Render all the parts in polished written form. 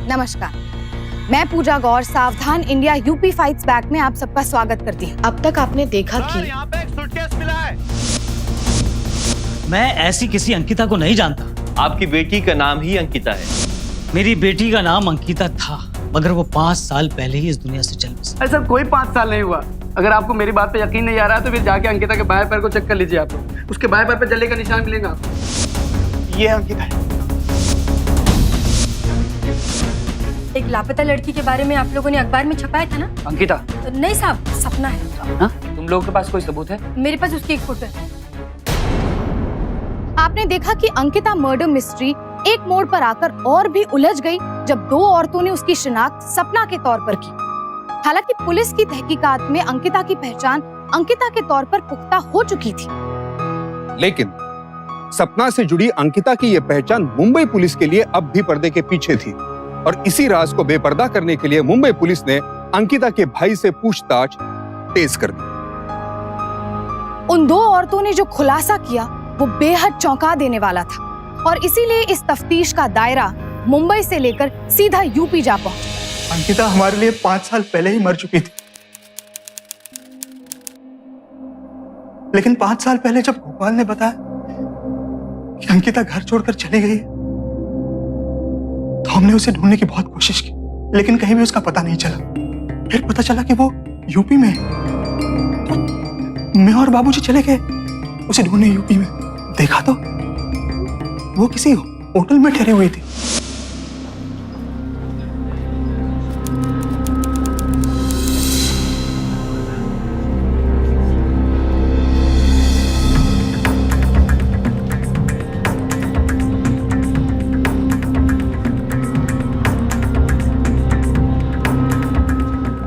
नमस्कार, मैं पूजा गौर सावधान इंडिया यूपी फाइट्स बैक में आप सबका स्वागत करती हूँ। अब तक आपने देखा कि यहाँ पे एक सूटकेस मिला है। मैं ऐसी किसी अंकिता को नहीं जानता। आपकी बेटी का नाम ही अंकिता है। मेरी बेटी का नाम अंकिता था, मगर वो 5 साल पहले ही इस दुनिया से चल बसी। अरे सर, कोई 5 साल नहीं हुआ। अगर आपको मेरी बात पे यकीन नहीं आ रहा है तो फिर जाके अंकिता के बाएं पैर को चेक कर लीजिए आप लोग। उसके बाएं पैर पे जले का निशान मिलेगा आपको। ये अंकिता है। एक लापता लड़की के बारे में आप लोगों ने अखबार में छपाया था ना? अंकिता? नहीं साहब, सपना है। हाँ? तुम लोगों के पास कोई सबूत है? मेरे पास उसकी एक फोटो है। आपने देखा कि अंकिता मर्डर मिस्ट्री एक मोड़ पर आकर और भी उलझ गई जब 2 औरतों ने उसकी शिनाख्त सपना के तौर पर की। हालांकि पुलिस की तहकीकात में अंकिता की पहचान अंकिता के तौर पर पुख्ता हो चुकी थी, लेकिन सपना से जुड़ी अंकिता की यह पहचान मुंबई पुलिस के लिए अब भी पर्दे के पीछे थी और इसी राज को बेपर्दा करने के लिए मुंबई पुलिस ने अंकिता के भाई से पूछताछ तेज कर दी। उन 2 औरतों ने जो खुलासा किया वो बेहद चौंका देने वाला था और इसीलिए इस तफ्तीश का दायरा मुंबई से लेकर सीधा यूपी जा पहुंचा। अंकिता हमारे लिए 5 साल पहले ही मर चुकी थी, लेकिन 5 साल पहले जब गोपाल ने बताया कि अंकिता घर छोड़कर चली गई तो हमने उसे ढूंढने की बहुत कोशिश की, लेकिन कहीं भी उसका पता नहीं चला। फिर पता चला कि वो यूपी में है। तो मैं और बाबूजी चले गए उसे ढूंढने यूपी में। देखा तो वो किसी होटल में ठहरी हुई थी।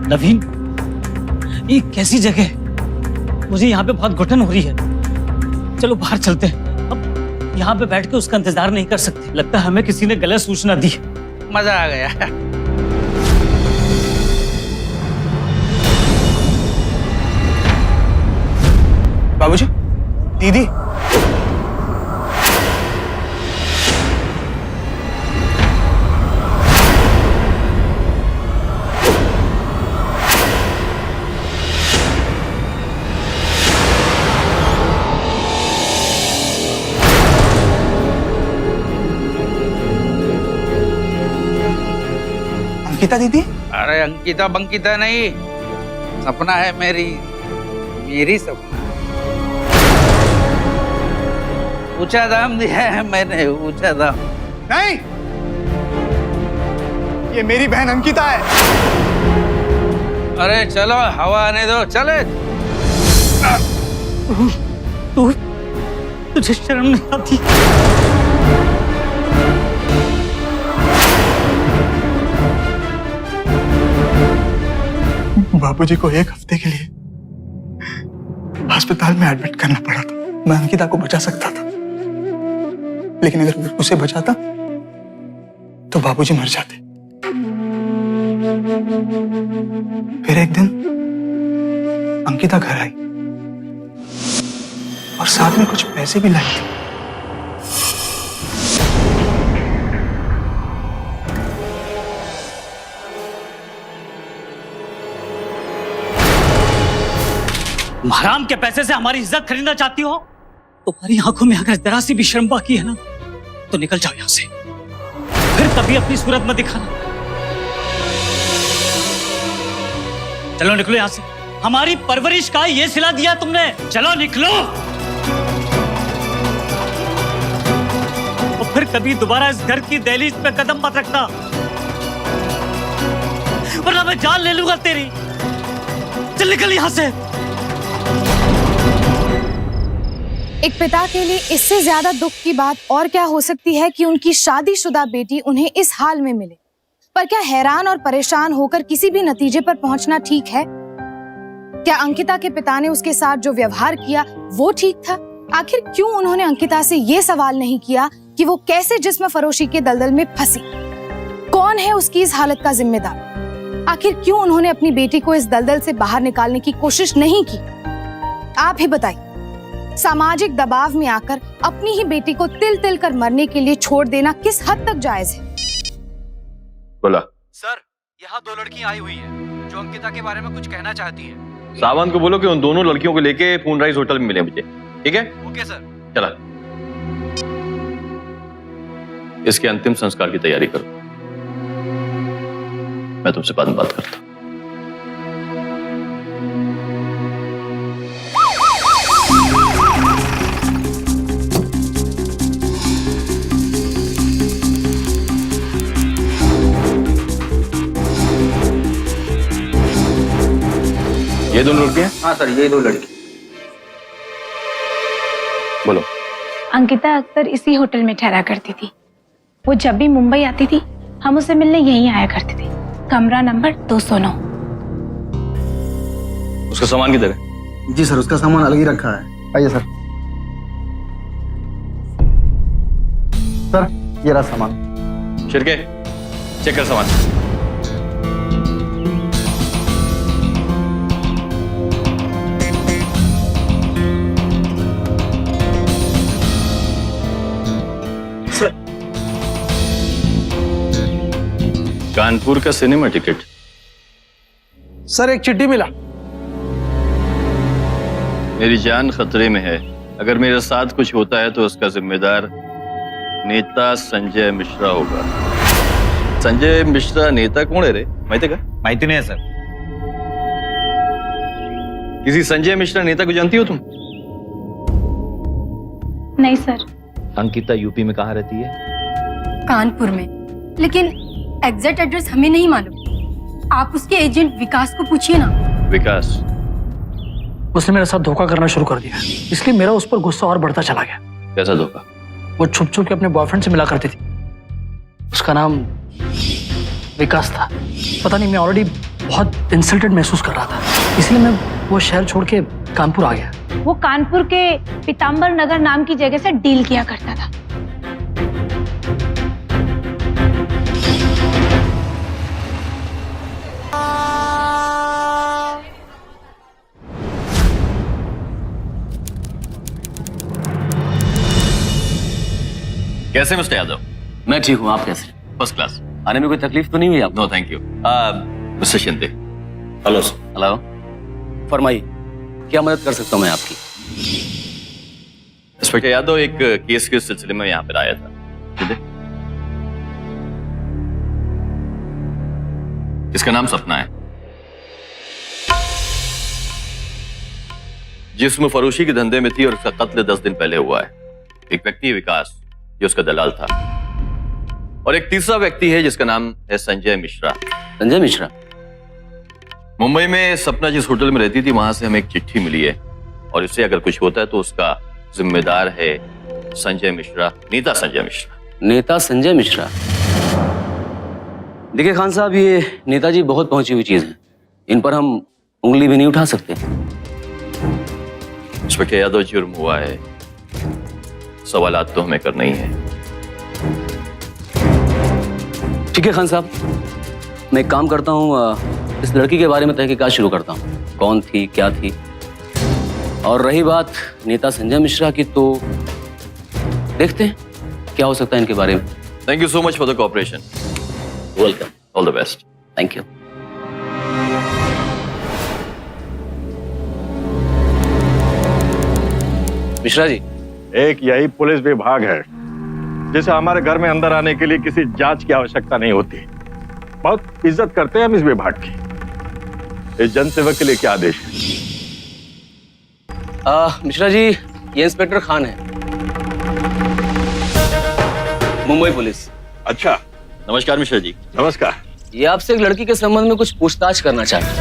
नवीन, ये कैसी जगह है? मुझे यहाँ पे बहुत घुटन हो रही है। चलो बाहर चलते हैं। अब यहाँ पे बैठ के उसका इंतजार नहीं कर सकते। लगता है हमें किसी ने गलत सूचना दी। मजा आ गया। बाबूजी, दीदी, अंकिता दीदी। अरे अंकिता बंकिता नहीं, सपना है मेरी सपना। ऊंचा दाम दिया है मैंने, ऊंचा दाम। नहीं, ये मेरी बहन अंकिता है। अरे चलो हवा आने दो, चले। तुझे शर्म नहीं आती? बाबूजी को 1 हफ्ते के लिए अस्पताल में एडमिट करना पड़ा था। मैं अंकिता को बचा सकता था, लेकिन अगर मैं उसे बचाता तो बाबूजी मर जाते। फिर एक दिन अंकिता घर आई और साथ में कुछ पैसे भी लाई थी। हराम के पैसे से हमारी इज्जत खरीदना चाहती हो? तुम्हारी आंखों में अगर जरा सी भी शर्म बाकी है ना तो निकल जाओ यहां से। फिर कभी अपनी सूरत में दिखाना। चलो निकलो यहां से। हमारी परवरिश का ये सिला दिया तुमने। चलो निकलो। और फिर कभी दोबारा इस घर की दहलीज पे कदम मत रखना, वरना मैं जान ले लूंगा तेरी। चल निकल यहां से। एक पिता के लिए इससे ज्यादा दुख की बात और क्या हो सकती है कि उनकी शादीशुदा बेटी उन्हें इस हाल में मिले। पर क्या हैरान और परेशान होकर किसी भी नतीजे पर पहुंचना ठीक है? क्या अंकिता के पिता ने उसके साथ जो व्यवहार किया वो ठीक था? आखिर क्यों उन्होंने अंकिता से ये सवाल नहीं किया कि वो कैसे जिस्म फरोशी के दलदल में फंसी? कौन है उसकी इस हालत का जिम्मेदार? आखिर क्यों उन्होंने अपनी बेटी को इस दलदल से बाहर निकालने की कोशिश नहीं की? आप ही बताइए। सामाजिक दबाव में आकर अपनी ही बेटी को तिल तिल कर मरने के लिए छोड़ देना किस हद तक जायज है? बोला। सर, यहाँ 2 लड़कियां आई हुई हैं जो अंकिता के बारे में कुछ कहना चाहती हैं। सावंत को बोलो कि उन दोनों लड़कियों को लेके मूनराइज होटल में मिले मुझे, ठीक है? Okay sir. चला, इसके अंतिम संस्कार की तैयारी करो। मैं तुमसे बाद में बात करता हूं। ये दोनों लड़कियां? हाँ सर, ये 2 लड़की। बोलो। अंकिता अक्सर इसी होटल में ठहरा करती थी। वो जब भी मुंबई आती थी हम उसे मिलने यहीं आया करते थे। कमरा नंबर 209। उसका सामान किधर है? जी सर, उसका सामान अलग ही रखा है। आइए सर। सर, ये रहा सामान। शिरके, चेक कर सामान। कानपुर का सिनेमा टिकट। सर, एक चिट्ठी मिला। मेरी जान खतरे में है। अगर मेरे साथ कुछ होता है तो उसका जिम्मेदार नेता संजय मिश्रा होगा। संजय मिश्रा नेता कौन है रे? माहिती का? माहिती नहीं है सर। किसी संजय मिश्रा नेता को जानती हो तुम? नहीं सर। अंकिता यूपी में कहाँ रहती है? कानपुर में, लेकिन एग्जैक्ट एड्रेस हमें नहीं मालूम। आप उसके एजेंट विकास को पूछिए ना। विकास? उसने मेरे साथ धोखा करना शुरू कर दिया, इसलिए मेरा उस पर गुस्सा और बढ़ता चला गया। कैसा धोखा? वो छुप छुप के अपने बॉयफ्रेंड से मिला करती थी। उसका नाम विकास था। पता नहीं, मैं ऑलरेडी बहुत इंसल्टेड महसूस कर रहा था, इसलिए मैं वो शहर छोड़ के कानपुर आ गया। वो कानपुर के पीताम्बर नगर नाम की जगह से डील किया करता था। कैसे मिस्टर यादव? मैं ठीक हूँ, आप कैसे? First class. आने में कोई तकलीफ तो नहीं हुई आपको? No thank you. Mister Shinde. Hello sir. Hello, फरमाइए, क्या मदद कर सकता हूँ मैं आपकी? इंस्पेक्टर यादव, एक केस के सिलसिले में यहाँ पर आया था। शिंदे, इसका नाम सपना है। जिस्म फरोशी के धंधे में थी और उसका कत्ल 10 दिन पहले हुआ है। एक व्यक्ति है विकास, जो उसका दलाल था, और एक तीसरा व्यक्ति है जिसका नाम है संजय मिश्रा। संजय मिश्रा? मुंबई में सपना जिस होटल में रहती थी वहां से हमें एक चिट्ठी मिली है, और इससे अगर कुछ होता है तो उसका जिम्मेदार है संजय मिश्रा, नेता संजय मिश्रा। नेता संजय मिश्रा? देखिए खान साहब, ये नेताजी बहुत पहुंची हुई चीज है, इन पर हम उंगली भी नहीं उठा सकते। इंस्पेक्टर यादव, जुर्म हुआ है, सवालात तो हमें करना ही है। ठीक है खान साहब, मैं एक काम करता हूँ, इस लड़की के बारे में तहकीकात शुरू करता हूँ। कौन थी, क्या थी, और रही बात नेता संजय मिश्रा की, तो देखते हैं क्या हो सकता है इनके बारे में। Thank you so much for the cooperation. Welcome. All the best. Thank you. Mishra ji, एक यही पुलिस विभाग है जिसे हमारे घर में अंदर आने के लिए किसी जांच की आवश्यकता नहीं होती। बहुत इज्जत करते हैं हम इस विभाग की। इस जनसेवक के लिए क्या आदेश है? मिश्रा जी, ये इंस्पेक्टर खान है, मुंबई पुलिस। अच्छा, नमस्कार मिश्रा जी। नमस्कार। ये आपसे एक लड़की के संबंध में कुछ पूछताछ करना चाहते हैं।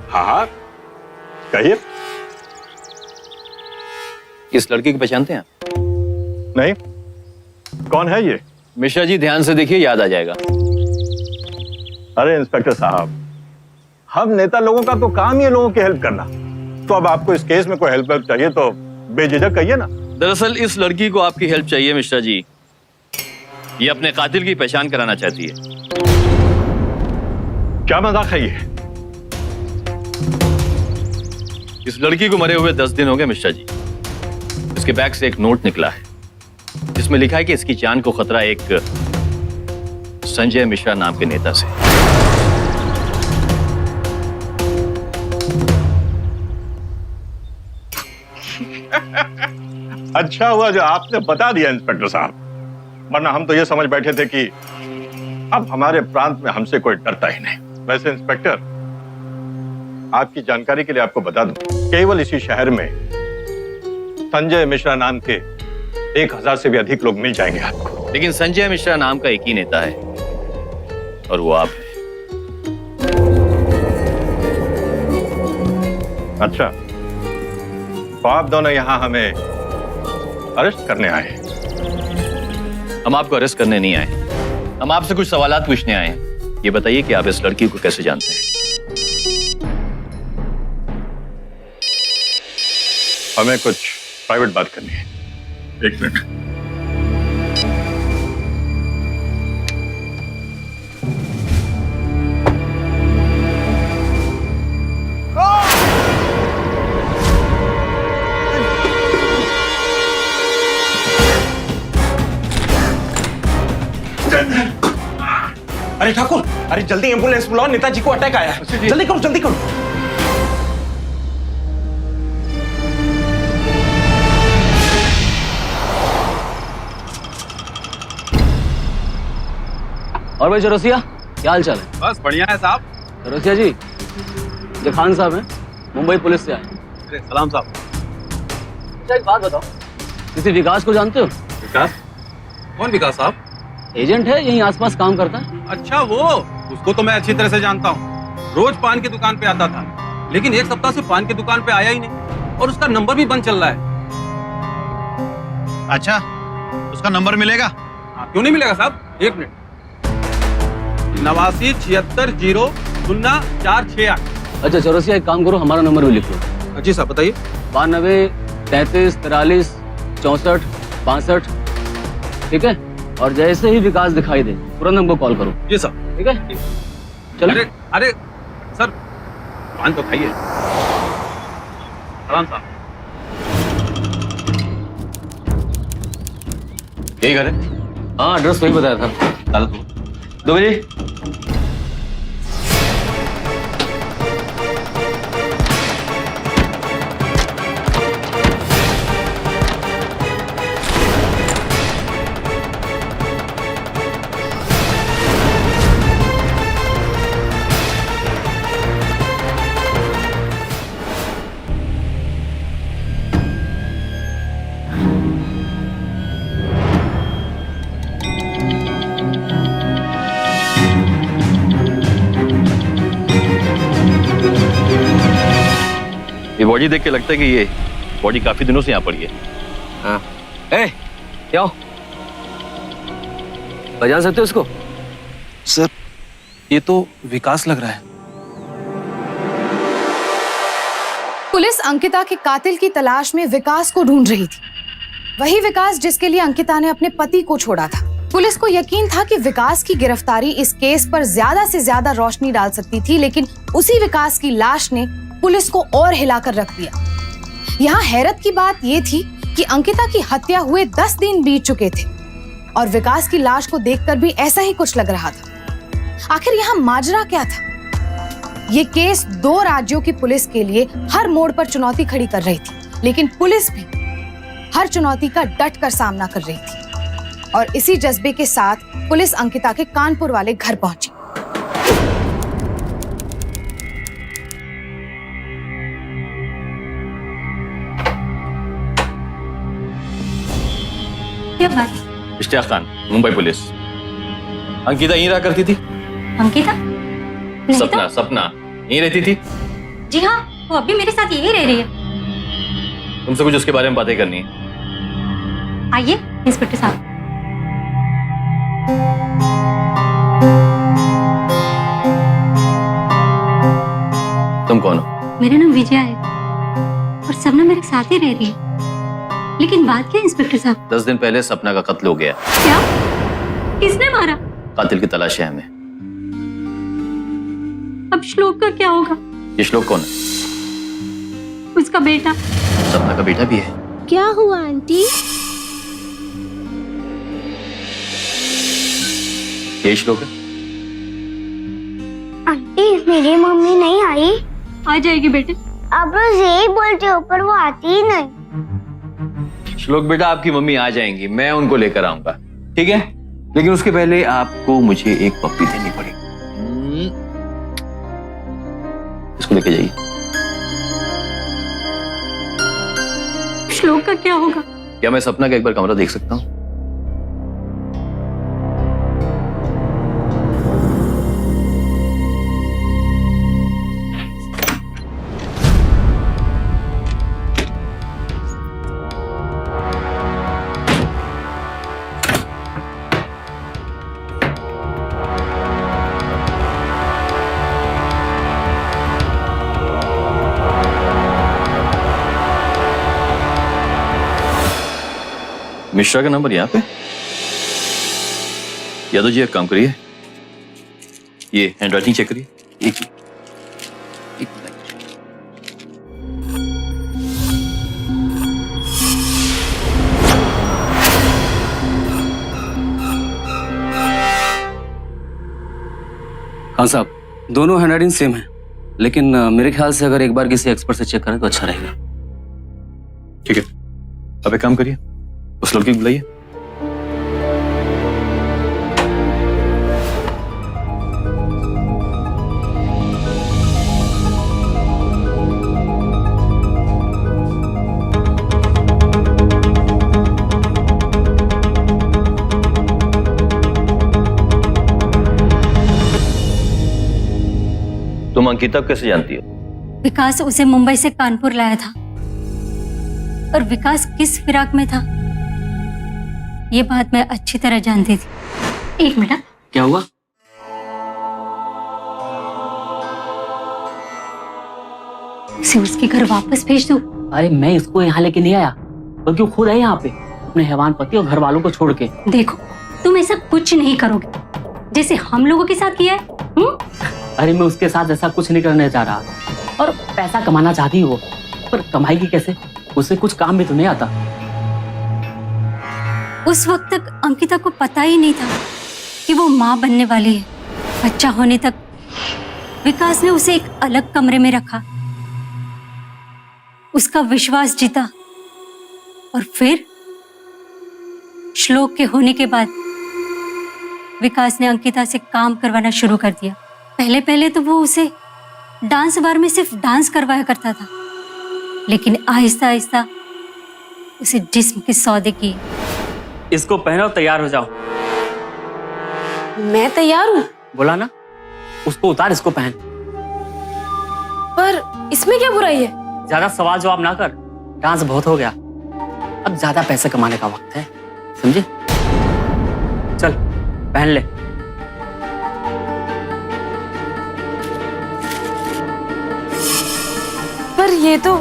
हाँ हाँ, कहिए। इस लड़की को पहचानते हैं आप? नहीं, कौन है ये? मिश्रा जी, ध्यान से देखिए, याद आ जाएगा। अरे इंस्पेक्टर साहब, हम नेता लोगों का तो काम ही है लोगों की हेल्प करना। तो अब आपको इस केस में कोई हेल्प चाहिए तो बेझिझक कहिए ना। दरअसल इस लड़की को आपकी हेल्प चाहिए मिश्रा जी। ये अपने कातिल की पहचान कराना चाहती है। क्या मजाक है ये? इस लड़की को मरे हुए 10 दिन हो गए मिश्रा जी। इसके बैग से एक नोट निकला है जिसमें लिखा है कि इसकी जान को खतरा एक संजय मिश्रा नाम के नेता से। अच्छा हुआ जो आपने बता दिया इंस्पेक्टर साहब, वरना हम तो ये समझ बैठे थे कि अब हमारे प्रांत में हमसे कोई डरता ही नहीं। वैसे इंस्पेक्टर, आपकी जानकारी के लिए आपको बता दूं, केवल इसी शहर में संजय मिश्रा नाम के 1000 से भी अधिक लोग मिल जाएंगे आपको। लेकिन संजय मिश्रा नाम का एक ही नेता है और वो आप हैं। अच्छा, तो आप दोनों यहाँ हमें अरेस्ट करने आए हैं? हम आपको अरेस्ट करने नहीं आए, हम आपसे कुछ सवालात पूछने आए हैं। ये बताइए कि आप इस लड़की को कैसे जानते हैं? हमें कुछ प्राइवेट बात करनी है। एक मिनट। अरे ठाकुर, अरे जल्दी एम्बुलेंस बुलाओ, नेताजी को अटैक आया है। जल्दी करो, जल्दी करो। और भाई चौरसिया, क्या हाल चाल है? बस बढ़िया है साहब। चौरसिया जी, ये खान साहब हैं, मुंबई पुलिस से आए। अरे सलाम साहब। अच्छा एक बात बताओ, किसी विकास को जानते हो? विकास? कौन विकास साहब? एजेंट है, यहीं आसपास काम करता है। अच्छा वो, उसको तो मैं अच्छी तरह से जानता हूँ। रोज पान की दुकान पे आता था, लेकिन एक सप्ताह से पान की दुकान पे आया ही नहीं और उसका नंबर भी बंद चल रहा है। अच्छा, उसका नंबर मिलेगा? क्यों नहीं मिलेगा साहब? एक मिनट। 8976000468। अच्छा चौरसिया, एक काम करो, हमारा नंबर भी लिख लो। जी साहब बताइए। 92 33 43 64 62। ठीक है, और जैसे ही विकास दिखाई दे तुरंत हमको कॉल करो। जी साहब। ठीक है, चलो। अरे सर, पान तो खाइए। सलाम साहब। यही घर है? हाँ, एड्रेस वही बताया था। 2 बजे। ये बॉडी देख के लगता है कि ये बॉडी काफी दिनों से यहाँ पड़ी है। हाँ। क्या हो? पहचान सकते हो इसको? सर, ये तो विकास लग रहा है। पुलिस अंकिता के कातिल की तलाश में विकास को ढूंढ रही थी। वही विकास जिसके लिए अंकिता ने अपने पति को छोड़ा था। पुलिस को यकीन था कि विकास की गिरफ्तारी इस केस पर ज्यादा से ज्यादा रोशनी डाल सकती थी, लेकिन उसी विकास की लाश ने पुलिस को और हिलाकर रख दिया। यहाँ हैरत की बात ये थी कि अंकिता की हत्या हुए 10 दिन बीत चुके थे और विकास की लाश को देखकर भी ऐसा ही कुछ लग रहा था। आखिर यहाँ माजरा क्या था? ये केस 2 राज्यों की पुलिस के लिए हर मोड़ पर चुनौती खड़ी कर रही थी, लेकिन पुलिस भी हर चुनौती का डट कर सामना कर रही थी। और इसी जज्बे के साथ पुलिस अंकिता के कानपुर वाले घर पहुंची। क्या बात? इश्तियाक खान, मुंबई पुलिस। अंकिता यहीं रहा करती थी? अंकिता? सपना यहीं रहती थी? जी हाँ, वो अभी मेरे साथ यही रह रही है। तुमसे कुछ उसके बारे में बातें करनी है। आइए इंस्पेक्टर साहब। तुम कौन हो? मेरा नाम विजया है और सपना मेरे साथ ही रह रही है। लेकिन बात क्या इंस्पेक्टर साहब? 10 दिन पहले सपना का कत्ल हो गया। क्या? किसने मारा? कातिल की तलाश है हमें। अब श्लोक का क्या होगा? ये श्लोक कौन है? उसका बेटा। सपना का बेटा भी है। क्या हुआ आंटी? ये श्लोक है। आंटी मेरी मम्मी नहीं आई? आ जाएगी बेटे। आप रोज यही बोलते हो पर वो आती ही नहीं। श्लोक बेटा, आपकी मम्मी आ जाएंगी, मैं उनको लेकर आऊंगा, ठीक है? लेकिन उसके पहले आपको मुझे एक पप्पी देनी पड़ेगी। इसको लेके जाइए। श्लोक का क्या होगा? क्या मैं सपना का एक बार कमरा देख सकता हूँ? मिश्रा का नंबर यहाँ पे। यादव जी एक काम करिए, ये हैंडराइटिंग चेक करिए। एक खान साहब, दोनों हैंडराइटिंग सेम है, लेकिन मेरे ख्याल से अगर एक बार किसी एक्सपर्ट से चेक करें तो अच्छा रहेगा। ठीक है, अब एक काम करिए, उस लड़की को बुलाइए। तुम अंकिता को कैसे जानती हो? विकास उसे मुंबई से कानपुर लाया था और विकास किस फिराक में था ये बात मैं अच्छी तरह जानती थी। एक मिनट। क्या हुआ? उसे उसके घर वापस भेज दो। अरे मैं इसको यहाँ लेके नहीं आया, बल्कि वो खुद है यहाँ पे अपने हैवान पति और घर वालों को छोड़ के। देखो तुम ऐसा कुछ नहीं करोगे जैसे हम लोगों के साथ किया है। अरे मैं उसके साथ ऐसा कुछ नहीं करने जा रहा, और पैसा कमाना चाहती हो पर कमाएगी कैसे? उसे कुछ काम भी तो नहीं आता। उस वक्त तक अंकिता को पता ही नहीं था कि वो माँ बनने वाली है। बच्चा होने तक विकास ने उसे एक अलग कमरे में रखा, उसका विश्वास जीता, और फिर श्लोक के होने के बाद विकास ने अंकिता से काम करवाना शुरू कर दिया। पहले पहले तो वो उसे डांस बार में सिर्फ डांस करवाया करता था, लेकिन आहिस्ता आहिस्ता उसे जिस्म के सौदे किए। इसको पहनो, तैयार हो जाओ। मैं तैयार हूँ। बोला ना, उसको उतार, इसको पहन। पर इसमें क्या बुराई है? ज्यादा सवाल जवाब ना कर, डांस बहुत हो गया, अब ज्यादा पैसे कमाने का वक्त है, समझे? चल पहन ले। पर ये तो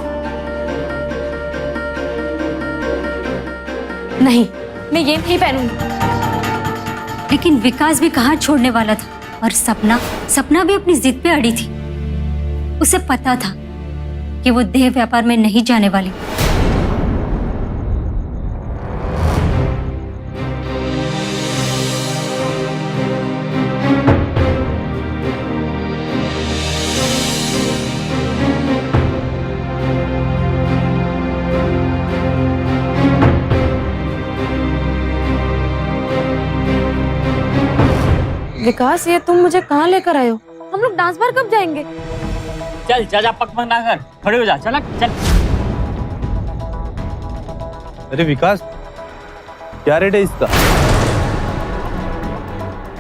नहीं, मैं ये नहीं पहनूंगी। लेकिन विकास भी कहाँ छोड़ने वाला था, और सपना भी अपनी जिद पे अड़ी थी। उसे पता था कि वो देह व्यापार में नहीं जाने वाली। विकास, ये तुम मुझे कहाँ लेकर आए हो? हम लोग डांस बार कब जाएंगे? चल जा, पकपक ना कर, खड़े हो जा, चल चल। अरे विकास, क्या रेट है इसका?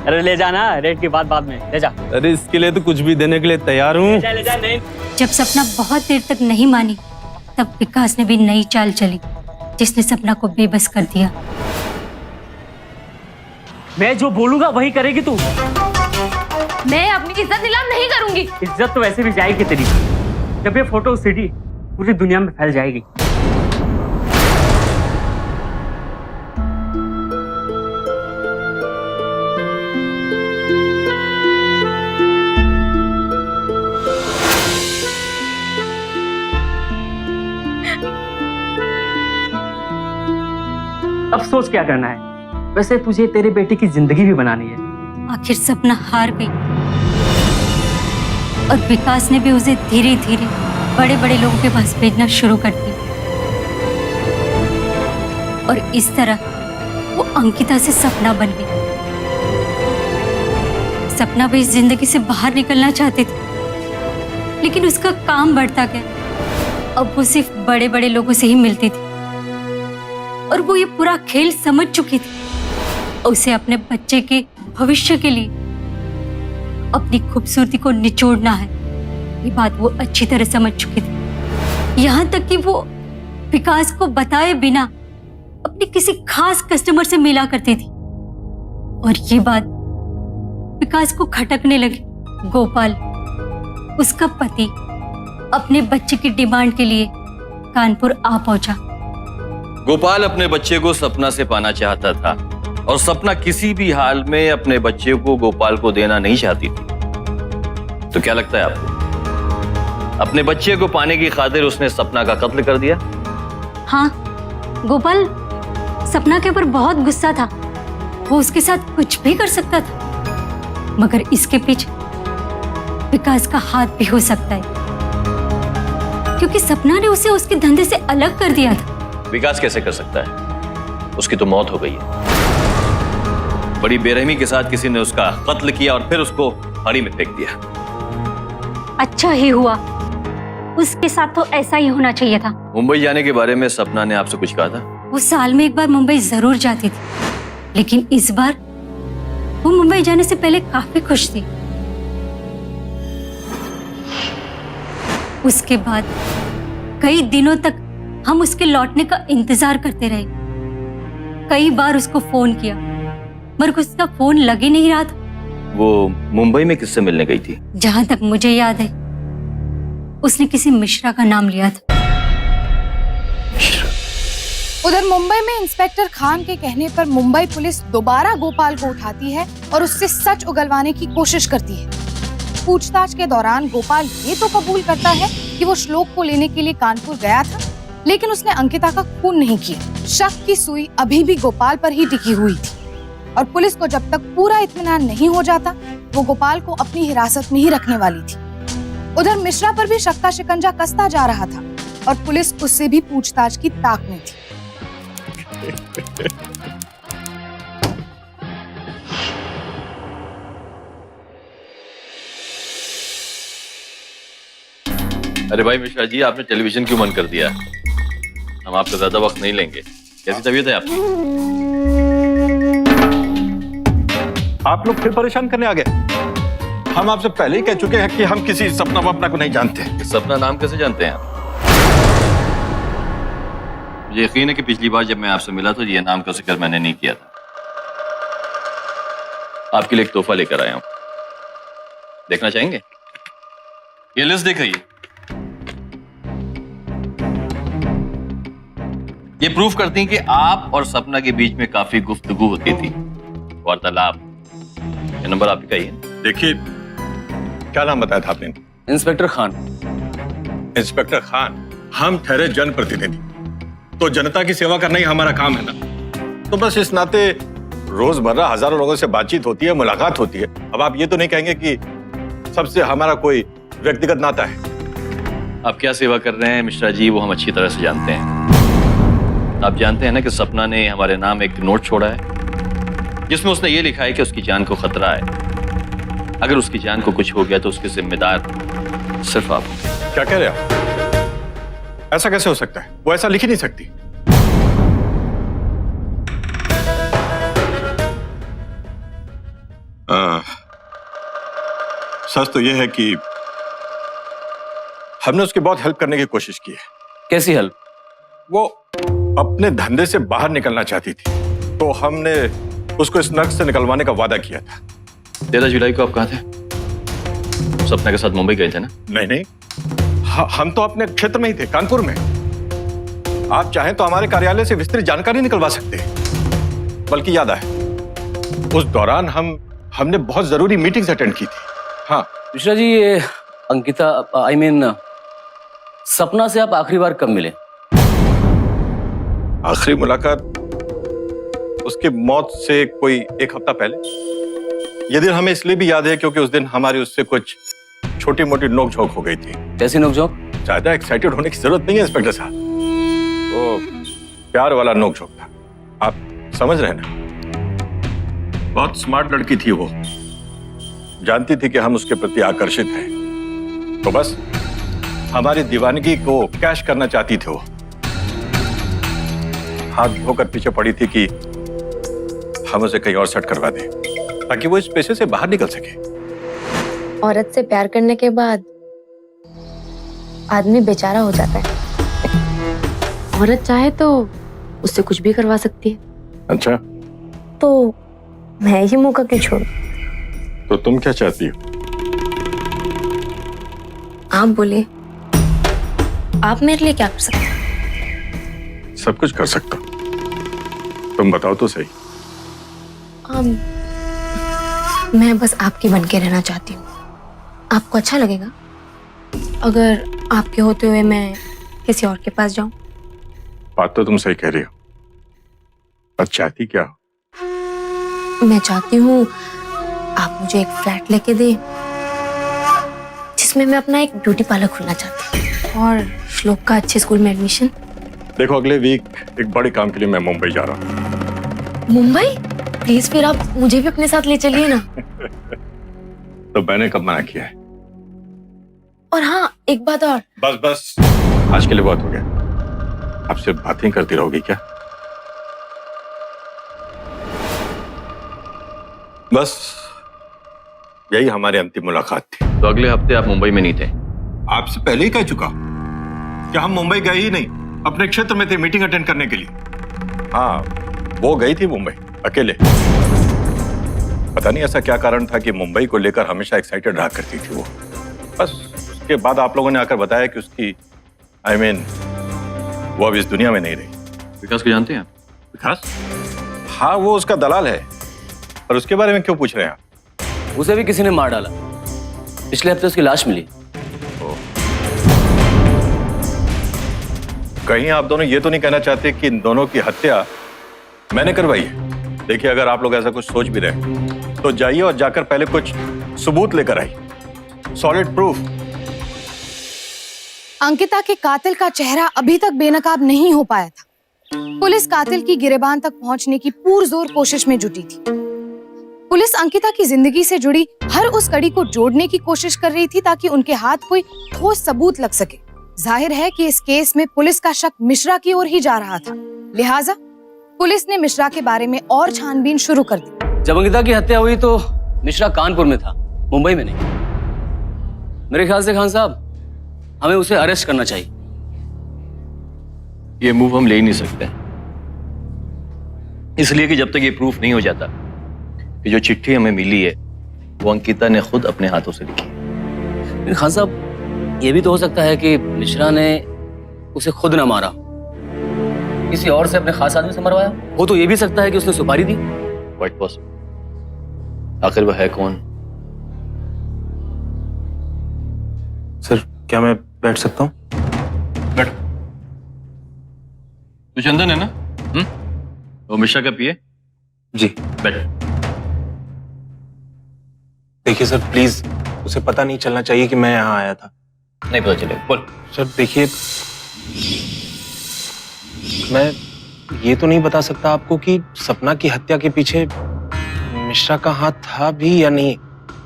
अरे ले जाना, रेट की बात बाद में, ले जा। अरे इसके लिए तो कुछ भी देने के लिए तैयार हूँ। ले जा, नहीं। जब सपना बहुत देर तक नहीं मानी, तब विकास ने भी नई चाल चली, जिसने सपना को बेबस कर दिया। मैं जो बोलूंगा वही करेगी तू। मैं अपनी इज्जत नीलाम नहीं करूंगी। इज्जत तो वैसे भी जाएगी तेरी, जब ये फोटो सीडी पूरी दुनिया में फैल जाएगी। अब सोच क्या करना है? वैसे तुझे तेरे बेटे की जिंदगी भी बनानी है, आखिर सपना हार गई और विकास ने भी उसे धीरे धीरे बड़े बड़े लोगों के पास भेजना शुरू कर दिया। और इस तरह वो अंकिता से सपना बन गई। सपना भी इस जिंदगी से बाहर निकलना चाहती थी, लेकिन उसका काम बढ़ता गया। अब वो सिर्फ बड़े बड़े लोगों से ही मिलती थी और वो ये पूरा खेल समझ चुकी थी। उसे अपने बच्चे के भविष्य के लिए अपनी खूबसूरती को निचोड़ना है, ये बात वो अच्छी तरह समझ चुकी थी। यहाँ तक कि वो विकास को बताए बिना अपने किसी खास कस्टमर से मिला करती थी। और ये बात विकास को खटकने लगी। गोपाल, उसका पति, अपने बच्चे की डिमांड के लिए कानपुर आ पहुंचा। गोपाल अपने बच्चे को सपना से पाना चाहता था और सपना किसी भी हाल में अपने बच्चे को गोपाल को देना नहीं चाहती थी। तो क्या लगता है आपको, अपने बच्चे को पाने की खातिर उसने सपना का कत्ल कर दिया? हाँ, गोपाल सपना के ऊपर बहुत गुस्सा था। वो उसके साथ कुछ भी कर सकता था, मगर इसके पीछे विकास का हाथ भी हो सकता है, क्योंकि सपना ने उसे उसके धंधे से अलग कर दिया था। विकास कैसे कर सकता है? उसकी तो मौत हो गई है। बड़ी बेरहमी के साथ किसी ने उसका कत्ल किया और फिर उसको खाड़ी में फेंक दिया। अच्छा ही हुआ, उसके साथ तो ऐसा ही होना चाहिए था। मुंबई जाने के बारे में सपना ने आपसे कुछ कहा था? वो साल में एक बार मुंबई जरूर जाती थी, लेकिन इस बार वो मुंबई जाने से पहले काफी खुश थी। उसके बाद कई दिनों तक हम उसके लौटने का इंतजार करते रहे। कई बार उसको फोन किया, मगर उसका फोन लग ही नहीं रहा था। वो मुंबई में किससे मिलने गई थी? जहां तक मुझे याद है, उसने किसी मिश्रा का नाम लिया था। उधर मुंबई में इंस्पेक्टर खान के कहने पर मुंबई पुलिस दोबारा गोपाल को उठाती है और उससे सच उगलवाने की कोशिश करती है। पूछताछ के दौरान गोपाल ये तो कबूल करता है कि वो श्लोक को लेने के लिए कानपुर गया था, लेकिन उसने अंकिता का खून नहीं किया। शक की सुई अभी भी गोपाल पर ही टिकी हुई थी और पुलिस को जब तक पूरा इत्मीनान नहीं हो जाता, वो गोपाल को अपनी हिरासत में ही रखने वाली थी। उधर मिश्रा पर भी शक का शिकंजा कसता जा रहा था और पुलिस उससे भी पूछताछ की ताक में थी। अरे भाई मिश्रा जी, आपने टेलीविजन क्यों बंद कर दिया? हम आपका ज्यादा वक्त नहीं लेंगे। कैसी तबीयत है आपकी? आप लोग फिर परेशान करने आ गए। हम आपसे पहले ही कह चुके हैं कि हम किसी सपना वपना को नहीं जानते। सपना नाम कैसे जानते हैं आप? मुझे यकीन है कि पिछली बार जब मैं आपसे मिला तो ये नाम का जिक्र मैंने नहीं किया था। आपके लिए एक तोहफा लेकर आया हूं, देखना चाहेंगे? ये लिस्ट दिखाइए। ये प्रूफ करती हैं कि आप और सपना के बीच में काफी गुफ्तगू होती थी, वार्तालाप। ये नंबर आपका ही है। देखिए, क्या नाम बताया था आपने? इंस्पेक्टर खान। इंस्पेक्टर खान, हम ठहरे जनप्रतिनिधि, तो जनता की सेवा करना ही हमारा काम है ना। तो बस इस नाते रोजमर्रा हजारों लोगों से बातचीत होती है, मुलाकात होती है। अब आप ये तो नहीं कहेंगे कि सबसे हमारा कोई व्यक्तिगत नाता है। आप क्या सेवा कर रहे हैं मिश्रा जी, वो हम अच्छी तरह से जानते हैं। आप जानते हैं ना कि सपना ने हमारे नाम एक नोट छोड़ा है जिसमें उसने ये लिखा है कि उसकी जान को खतरा है। अगर उसकी जान को कुछ हो गया तो उसके जिम्मेदार सिर्फ आप। क्या कह रहे हैं आप? ऐसा कैसे हो सकता है? वो ऐसा लिख ही नहीं सकती। सच तो यह है कि हमने उसकी बहुत हेल्प करने की कोशिश की है। कैसी हेल्प? वो अपने धंधे से बाहर निकलना चाहती थी, तो हमने उसको इस नर्क से निकलवाने का वादा किया था। 13 जुलाई को आप कहाँ थे? सपना के साथ मुंबई गए थे ना? नहीं, हम तो अपने क्षेत्र में ही थे, कानपुर में। आप चाहें तो हमारे कार्यालय से विस्तृत जानकारी निकलवा सकते हैं। बल्कि याद आए, उस दौरान हमने बहुत जरूरी मीटिंग्स अटेंड की थी। हाँ मिश्रा जी, ये अंकिता, I mean, सपना से आप आखिरी बार कब मिले? आखिरी मुलाकात उसकी मौत से कोई 1 हफ्ता पहले। ये दिन हमें इसलिए भी याद है क्योंकि उस दिन हमारी उससे कुछ छोटी मोटी नोकझोंक हो गई थी। कैसी नोकझोंक? ज्यादा एक्साइटेड होने की जरूरत नहीं है इंस्पेक्टर साहब, वो प्यार वाला नोकझोंक था, आप समझ रहे हैं ना। बहुत स्मार्ट लड़की थी वो, जानती थी कि हम उसके प्रति आकर्षित हैं, तो बस हमारी दीवानगी को कैश करना चाहती थी वो। हाथ धोकर पीछे पड़ी थी कि हम उसे कहीं और सेट करवा दें ताकि वो इस पेशे से बाहर निकल सके। औरत से प्यार करने के बाद आदमी बेचारा हो जाता है। औरत चाहे तो उससे कुछ भी करवा सकती है। अच्छा, तो मैं ही मौका क्यों छोड़ूं? तो तुम क्या चाहती हो? आप बोलिए, आप मेरे लिए क्या कर सकते हैं? सब कुछ कर सकता हूं, तुम बताओ तो सही। मैं बस आपकी बन के रहना चाहती हूँ। आपको अच्छा लगेगा अगर आपके होते हुए मैं किसी और के पास जाऊं? बात तो तुम सही कह रही हो, पर चाहती क्या हो? मैं चाहती हूँ आप मुझे एक फ्लैट लेके दे जिसमें मैं अपना एक ब्यूटी पार्लर खोलना चाहती हूँ, और श्लोक का अच्छे स्कूल में एडमिशन। देखो, अगले वीक एक बड़े काम के लिए मैं मुंबई जा रहा हूँ। मुंबई? प्लीज फिर आप मुझे भी अपने साथ ले चलिए ना। तो मैंने कब मना किया है? और हाँ, एक बात और। बस बस, आज के लिए बहुत हो गया, आपसे बातें करती रहोगी क्या? बस यही हमारी अंतिम मुलाकात थी। तो अगले हफ्ते आप मुंबई में नहीं थे? आपसे पहले ही कह चुका कि हम मुंबई गए ही नहीं, अपने क्षेत्र में थे मीटिंग अटेंड करने के लिए। हाँ, वो गई थी मुंबई अकेले। पता नहीं ऐसा क्या कारण था कि मुंबई को लेकर हमेशा एक्साइटेड रहा करती थी वो। बस उसके बाद आप लोगों ने आकर बताया कि उसकी वो अब इस दुनिया में नहीं रही। विकास को जानते हैं आप? विकास? हाँ, वो उसका दलाल है, पर उसके बारे में क्यों पूछ रहे हैं आप? उसे भी किसी ने मार डाला, पिछले हफ्ते उसकी लाश मिली। कहीं आप दोनों ये तो नहीं कहना चाहते कि इन दोनों की हत्या मैंने करवाई है? देखिए, अगर आप लोग ऐसा कुछ सोच भी रहे तो जाइए और जाकर पहले कुछ सबूत लेकर आइए, सॉलिड प्रूफ। अंकिता के कातिल का चेहरा अभी तक बेनकाब नहीं हो पाया था। पुलिस कातिल की गिरेबान तक पहुंचने की पुरजोर कोशिश में जुटी थी। पुलिस अंकिता की जिंदगी से जुड़ी हर उस कड़ी को जोड़ने की कोशिश कर रही थी ताकि उनके हाथ कोई ठोस सबूत लग सके। जाहिर है कि इस केस में पुलिस का शक मिश्रा की ओर ही जा रहा था, लिहाजा पुलिस ने मिश्रा के बारे में और छानबीन शुरू कर दी। जब अंकिता की हत्या हुई तो मिश्रा कानपुर में था, मुंबई में नहीं। मेरे ख्याल से खान साहब, हमें उसे अरेस्ट करना चाहिए। ये मूव हम ले ही नहीं सकते, इसलिए कि जब तक ये प्रूफ नहीं हो जाता कि जो चिट्ठी हमें मिली है वो अंकिता ने खुद अपने हाथों से लिखी है। खान साहब, ये भी तो हो सकता है कि मिश्रा ने उसे खुद ना मारा, किसी और से, अपने खास आदमी से मरवाया हो। तो ये भी सकता है कि उसने सुपारी दी। Quite possible. आखिर वह है कौन? सर, क्या मैं बैठ सकता हूँ? बैठ। तू चंदन है ना? वो मिश्रा का पिए? जी। बैठ। देखिए सर, प्लीज, उसे पता नहीं चलना चाहिए कि मैं यहाँ आया था। नहीं पता चले, बोल। सर देखिए, मैं ये तो नहीं बता सकता आपको कि सपना की हत्या के पीछे मिश्रा का हाथ था भी या नहीं,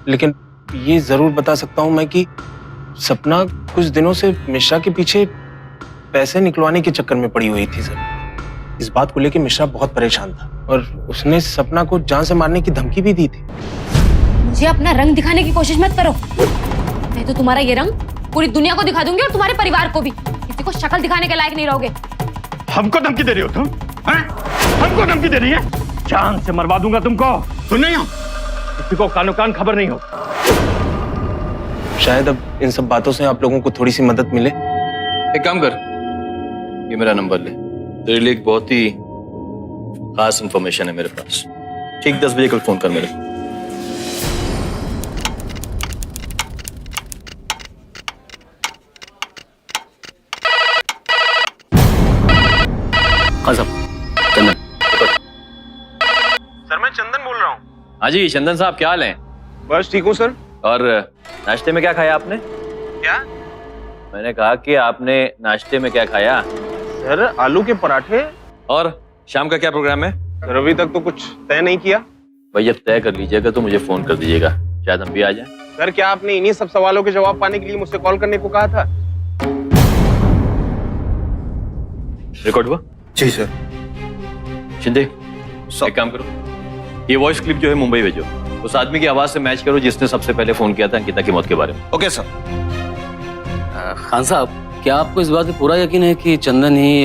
लेकिन ये जरूर बता सकता हूं मैं कि सपना कुछ दिनों से मिश्रा के पीछे पैसे निकलवाने के चक्कर में पड़ी हुई थी सर। इस बात को लेकर मिश्रा बहुत परेशान था और उसने सपना को जान से मारने की धमकी भी दी थी। मुझे अपना रंग दिखाने की कोशिश मत करो, मैं तो तुम्हारा ये रंग पूरी दुनिया को दिखा दूंगी और तुम्हारे परिवार को भी। किसी को शक्ल दिखाने के लायक नहीं रहोगे। हमको धमकी दे रही हो तुम? हमको धमकी दे रही है? जान से मरवा दूंगा तुमको। सुन नहीं हो? किसी को कानो कान खबर नहीं हो। शायद अब इन सब बातों से आप लोगों को थोड़ी सी मदद मिले। एक काम कर, ये मेरा नंबर ले, तेरे लिए एक बहुत ही खास इंफॉर्मेशन है मेरे पास। ठीक 10 बजे कल फोन कर मेरे को। हाँ साहब, चंदन। सर, मैं चंदन बोल रहा हूँ। हाँ हाँ जी चंदन साहब, क्या हाल है? बस ठीक हूँ सर। और नाश्ते में क्या खाया आपने? क्या? मैंने कहा कि आपने नाश्ते में क्या खाया? सर आलू के पराठे। और शाम का क्या प्रोग्राम है? सर अभी तक तो कुछ तय नहीं किया। भाई जब तय कर लीजिएगा तो मुझे फोन कर दीजिएगा, शायद हम भी आ जाएं। सर क्या आपने इन्हीं सब सवालों के जवाब पाने के लिए मुझसे कॉल करने को कहा था? रिकॉर्ड हुआ? जी सर। शिंदे एक काम करो, ये वॉइस क्लिप जो है मुंबई भेजो, उस आदमी की आवाज से मैच करो जिसने सबसे पहले फोन किया था अंकिता की मौत के बारे में। Okay sir. खान साहब, क्या आपको इस बात पे पूरा यकीन है कि चंदन ही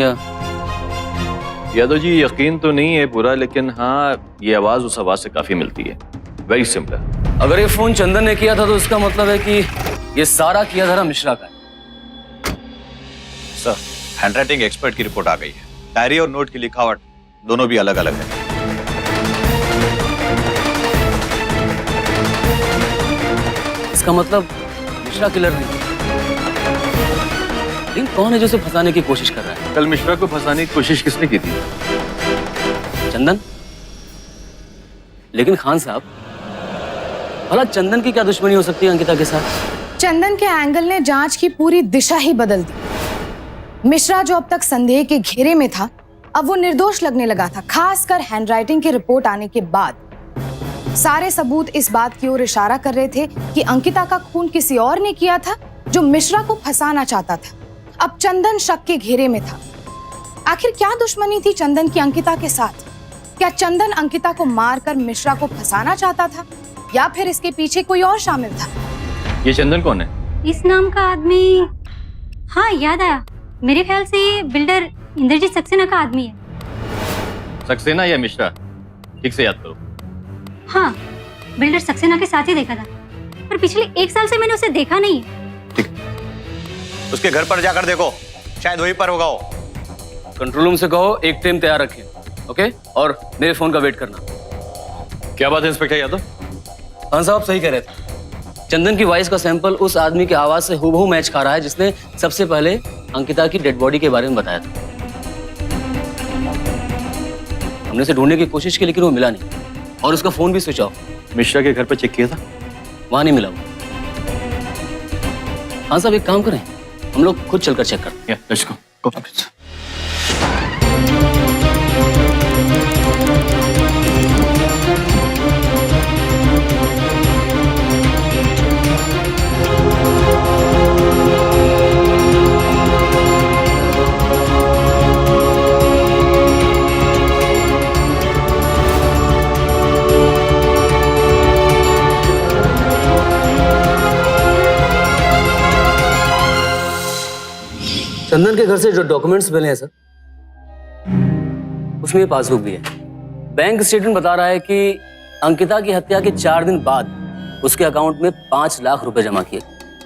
यादव जी? यकीन तो नहीं है पूरा, लेकिन हाँ ये आवाज उस आवाज से काफी मिलती है। Very simple. अगर ये फोन चंदन ने किया था तो इसका मतलब है कि ये सारा किया धरा मिश्रा का है। सर हैंडराइटिंग एक्सपर्ट की रिपोर्ट आ गई है। डायरी और नोट की लिखावट दोनों भी अलग अलग है। इसका मतलब मिश्रा किलर नहीं। लेकिन कौन है जो उसे फंसाने की कोशिश कर रहा है? कल मिश्रा को फंसाने की कोशिश किसने की थी? चंदन। लेकिन खान साहब, भला चंदन की क्या दुश्मनी हो सकती है अंकिता के साथ? चंदन के एंगल ने जांच की पूरी दिशा ही बदल दी। मिश्रा जो अब तक संदेह के घेरे में था, अब वो निर्दोष लगने लगा था। खासकर हैंडराइटिंग की रिपोर्ट आने के बाद सारे सबूत इस बात की ओर इशारा कर रहे थे कि अंकिता का खून किसी और ने किया था जो मिश्रा को फंसाना चाहता था। अब चंदन शक के घेरे में था। आखिर क्या दुश्मनी थी चंदन की अंकिता के साथ? क्या चंदन अंकिता को मारकर मिश्रा को फंसाना चाहता था, या फिर इसके पीछे कोई और शामिल था? ये चंदन कौन है? इस नाम का आदमी, हाँ याद आया, मेरे ख्याल से ये बिल्डर इंद्रजीत सक्सेना का आदमी है। सक्सेना या मिश्रा? ठीक से याद करो। हाँ, बिल्डर सक्सेना के साथ ही देखा था, पर पिछले 1 साल से मैंने उसे देखा नहीं है। उसके घर पर जाकर देखो, शायद वहीं पर होगा वो। कंट्रोल रूम से कहो एक टीम तैयार रखें, ओके? और मेरे फोन का वेट करना। क्या बात है इंस्पेक्टर यादव? खान साहब सही कह रहे थे। चंदन की वॉइस का सैंपल उस आदमी की आवाज से हूबहू मैच खा रहा है जिसने सबसे पहले अंकिता की डेड बॉडी के बारे में बताया था। हमने उसे ढूंढने की कोशिश की लेकिन वो मिला नहीं, और उसका फोन भी स्विच ऑफ। मिश्रा के घर पर चेक किया था, वहां नहीं मिला वो। हाँ साहब एक काम करें, हम लोग खुद चलकर चेक करते हैं। Let's go. चंदन के घर से जो डॉक्यूमेंट्स मिले हैं सर, उसमें ये पासबुक भी है। बैंक स्टेटमेंट बता रहा है कि अंकिता की हत्या के 4 दिन बाद उसके अकाउंट में 5 लाख रुपए जमा किए।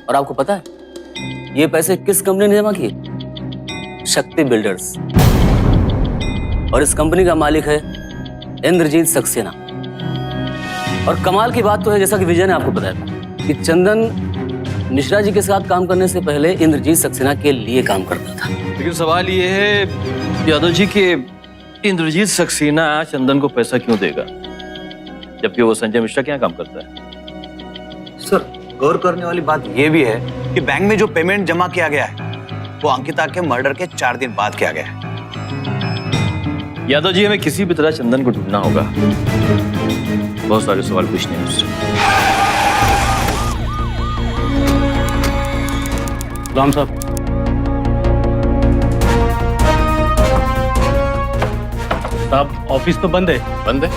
और आपको पता है ये पैसे किस कंपनी ने जमा किए? शक्ति बिल्डर्स। और इस कंपनी का मालिक है इंद्रजीत सक्सेना। और कमाल की बात तो है, जैसा कि विजय ने आपको बताया था, कि चंदन मिश्रा जी के साथ काम करने से पहले इंद्रजीत सक्सेना के लिए काम करता था। लेकिन सवाल ये है यादव जी कि इंद्रजीत सक्सेना चंदन को पैसा क्यों देगा, जबकि वो संजय मिश्रा के यहाँ काम करता है? सर गौर करने वाली बात यह भी है कि बैंक में जो पेमेंट जमा किया गया है वो अंकिता के मर्डर के 4 दिन बाद किया गया है। यादव जी हमें किसी भी तरह चंदन को ढूंढना होगा। बहुत सारे सवाल पूछने हैं उससे। राम साहब, साहब ऑफिस तो बंद है। बंद है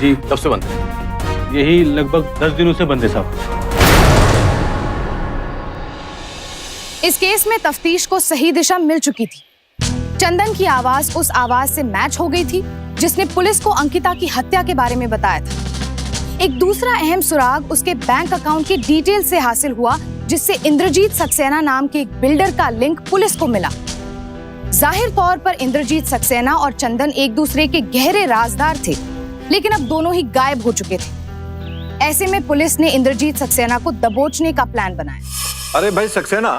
जी? कब से बंद है? यही लगभग 10 दिनों से बंद है साहब। इस केस में तफ्तीश को सही दिशा मिल चुकी थी। चंदन की आवाज उस आवाज से मैच हो गई थी जिसने पुलिस को अंकिता की हत्या के बारे में बताया था। एक दूसरा अहम सुराग उसके बैंक अकाउंट की डिटेल से हासिल हुआ, जिससे इंद्रजीत सक्सेना नाम के एक बिल्डर का लिंक पुलिस को मिला। जाहिर तौर पर इंद्रजीत सक्सेना और चंदन एक दूसरे के गहरे राजदार थे, लेकिन अब दोनों ही गायब हो चुके थे। ऐसे में पुलिस ने इंद्रजीत सक्सेना को दबोचने का प्लान बनाया। अरे भाई सक्सेना,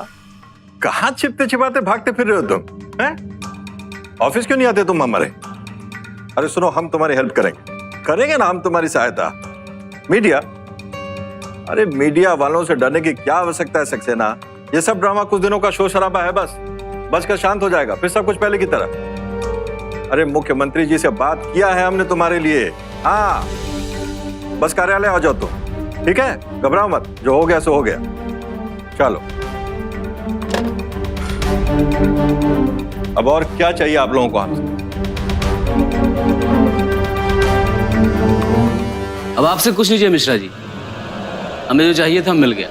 कहाँ छिपते छिपाते भागते फिर रहे हो तुम? हैं? ऑफिस क्यों नहीं आते तुम हमारे? अरे सुनो, हम तुम्हारी हेल्प करेंगे ना, हम तुम्हारी सहायता। मीडिया? अरे मीडिया वालों से डरने की क्या आवश्यकता है सक्सेना? ये सब ड्रामा कुछ दिनों का शोर शराबा है, बस कर शांत हो जाएगा, फिर सब कुछ पहले की तरह। अरे मुख्यमंत्री जी से बात किया है हमने तुम्हारे लिए। हाँ, बस कार्यालय आ जाओ तुम, ठीक है? घबराओ मत, जो हो गया सो हो गया। चलो, अब और क्या चाहिए आप लोगों को हमसे? अब आपसे कुछ नहीं चाहिए मिश्रा जी, हमें जो चाहिए था मिल गया।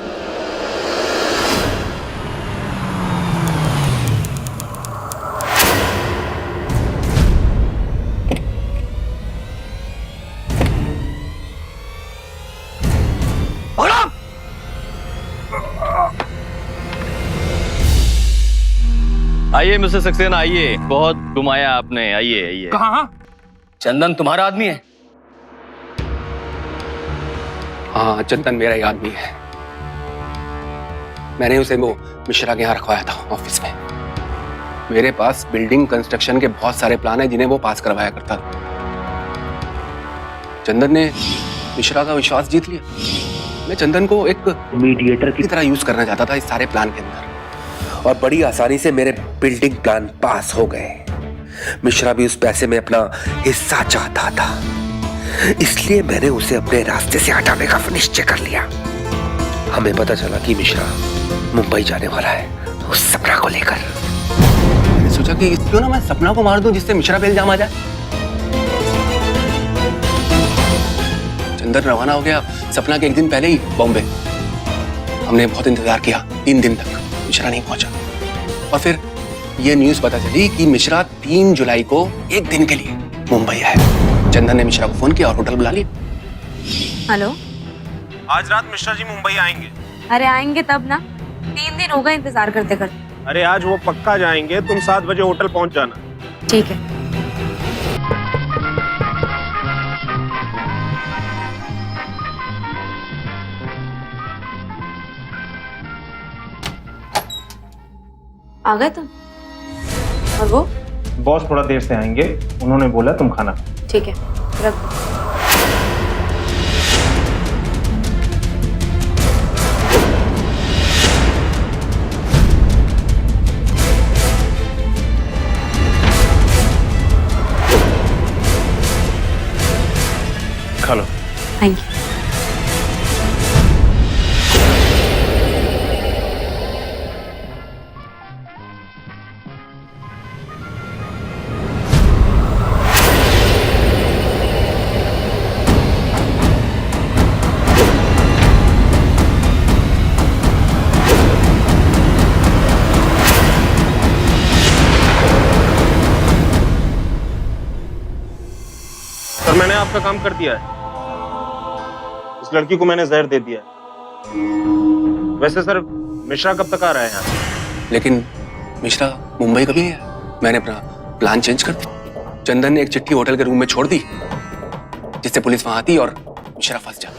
आइए मिस्टर सक्सेना, आइए। बहुत घुमाया आपने, आइए आइए। कहाँ? चंदन तुम्हारा आदमी है? हाँ, चंदन मेरा ही आदमी है। मैंने उसे वो मिश्रा के यहाँ रखवाया था ऑफिस में। मेरे पास बिल्डिंग कंस्ट्रक्शन के बहुत सारे प्लान हैं जिन्हें वो पास करवाया करता था। चंदन ने मिश्रा का विश्वास जीत लिया। मैं चंदन को एक मीडिएटर की तरह यूज करना चाहता था इस सारे प्लान के अंदर, और बड़ी आसानी से मेरे बिल्डिंग प्लान पास हो गए। मिश्रा भी उस पैसे में अपना हिस्सा चाहता था, इसलिए मैंने उसे अपने रास्ते से हटाने का निश्चय कर लिया। हमें पता चला कि मिश्रा मुंबई जाने वाला है उस सपना को लेकर। मैंने सोचा कि क्यों ना मैं सपना को मार दूं जिससे मिश्रा पे इल्जाम आ जाए। चंदन रवाना हो गया सपना के एक दिन पहले ही बॉम्बे। हमने बहुत इंतजार किया, 3 दिन तक मिश्रा नहीं पहुंचा। और फिर ये न्यूज़ पता चली कि मिश्रा 3 जुलाई को एक दिन के लिए मुंबई है। चंदन ने मिश्रा को फोन किया और होटल बुला लिया। हेलो, आज रात मिश्रा जी मुंबई आएंगे। अरे आएंगे तब ना, 3 दिन हो गए इंतजार करते करते। अरे आज वो पक्का जाएंगे, तुम 7 बजे होटल पहुंच जाना। ठीक है। आ गए तुम? और वो? बॉस थोड़ा देर से आएंगे, उन्होंने बोला तुम खाना। ठीक है, रख दो। खा लो। Thank you. सर मैंने आपका काम कर दिया है, इस लड़की को मैंने जहर दे दिया है। वैसे सर मिश्रा कब तक आ रहा है यहाँ? लेकिन मिश्रा मुंबई कभी है? मैंने अपना प्लान चेंज कर दिया। चंदन ने एक चिट्ठी होटल के रूम में छोड़ दी जिससे पुलिस वहां आती और मिश्रा फंस जाता।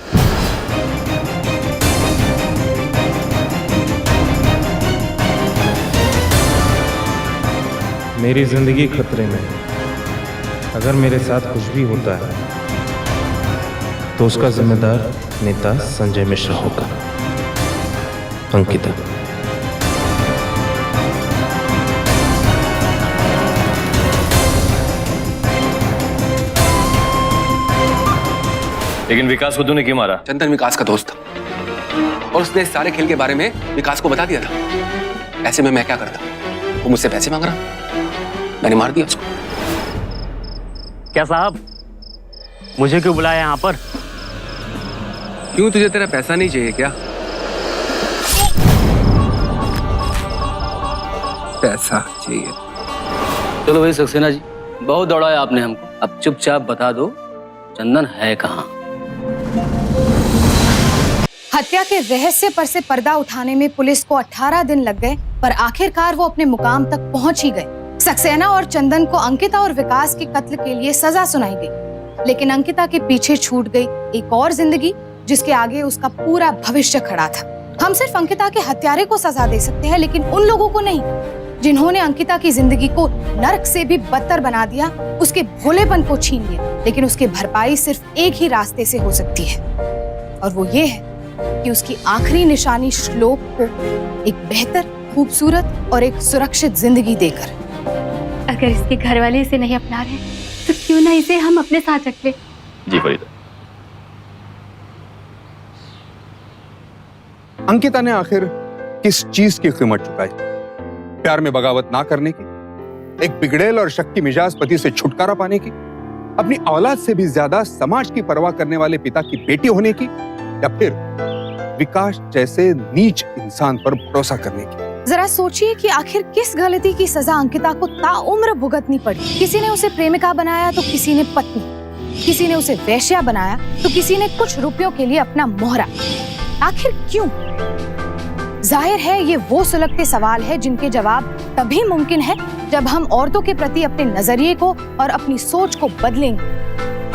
मेरी जिंदगी खतरे में है। अगर मेरे साथ कुछ भी होता है तो उसका जिम्मेदार नेता संजय मिश्रा होगा। अंकिता। लेकिन विकास को तूने क्यों मारा? चंदन विकास का दोस्त था और उसने इस सारे खेल के बारे में विकास को बता दिया था। ऐसे में मैं क्या करता? वो मुझसे पैसे मांग रहा, मैंने मार दिया उसको। क्या साहब, मुझे क्यों बुलाया यहाँ पर? क्यों, तुझे तेरा पैसा नहीं चाहिए क्या? पैसा चाहिए? चलो भाई सक्सेना जी, बहुत दौड़ाया आपने हमको, अब चुपचाप बता दो चंदन है कहाँ? हत्या के रहस्य पर से पर्दा उठाने में पुलिस को 18 दिन लग गए, पर आखिरकार वो अपने मुकाम तक पहुंच ही गए। सक्सेना और चंदन को अंकिता और विकास के कत्ल के लिए सजा सुनाई गई, लेकिन अंकिता के पीछे छूट गई एक और जिंदगी जिसके आगे उसका पूरा भविष्य खड़ा था। हम सिर्फ अंकिता के हत्यारे को सजा दे सकते हैं, लेकिन उन लोगों को नहीं जिन्होंने अंकिता की जिंदगी को नर्क से भी बदतर बना दिया, उसके भोलेपन को छीन लिया। लेकिन उसकी भरपाई सिर्फ एक ही रास्ते से हो सकती है, और वो ये है कि उसकी आखिरी निशानी श्लोक को एक बेहतर, खूबसूरत और एक सुरक्षित जिंदगी देकर। अगर इसके घर वाले इसे नहीं अपना रहे तो क्यों ना इसे हम अपने साथ रख ले। जी फरीदा। अंकिता ने आखिर किस चीज की कीमत चुकाई? प्यार में बगावत ना करने की, एक बिगड़ेल और शक्की मिजाज पति से छुटकारा पाने की, अपनी औलाद से भी ज्यादा समाज की परवाह करने वाले पिता की बेटी होने की, या फिर विकास जैसे नीच इंसान पर भरोसा करने की? जरा सोचिए कि आखिर किस गलती की सजा अंकिता को ताउम्र भुगतनी पड़ी। किसी ने उसे प्रेमिका बनाया तो किसी ने पत्नी, किसी ने उसे वेश्या बनाया तो किसी ने कुछ रुपयों के लिए अपना मोहरा। आखिर क्यों? जाहिर है ये वो सुलगते सवाल है जिनके जवाब तभी मुमकिन है जब हम औरतों के प्रति अपने नजरिए को और अपनी सोच को बदलेंगे।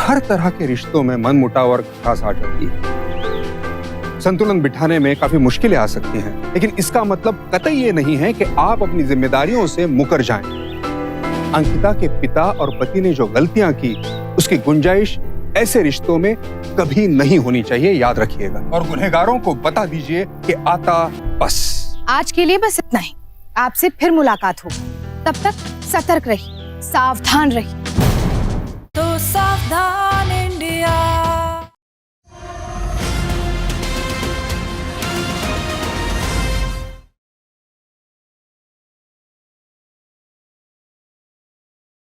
हर तरह के रिश्तों में मनमुटाव और खटास आ जाती है। संतुलन बिठाने में काफी मुश्किलें आ सकती हैं, लेकिन इसका मतलब कतई ये नहीं है कि आप अपनी जिम्मेदारियों से मुकर जाएं। अंकिता के पिता और पति ने जो गलतियां की, उसकी गुंजाइश ऐसे रिश्तों में कभी नहीं होनी चाहिए, याद रखिएगा। और गुनहगारों को बता दीजिए कि आता बस। आज के लिए बस इतना ही। आपसे फिर मुलाकात होगी। तब तक सतर्क रहिए, सावधान रहिए। तो सावधान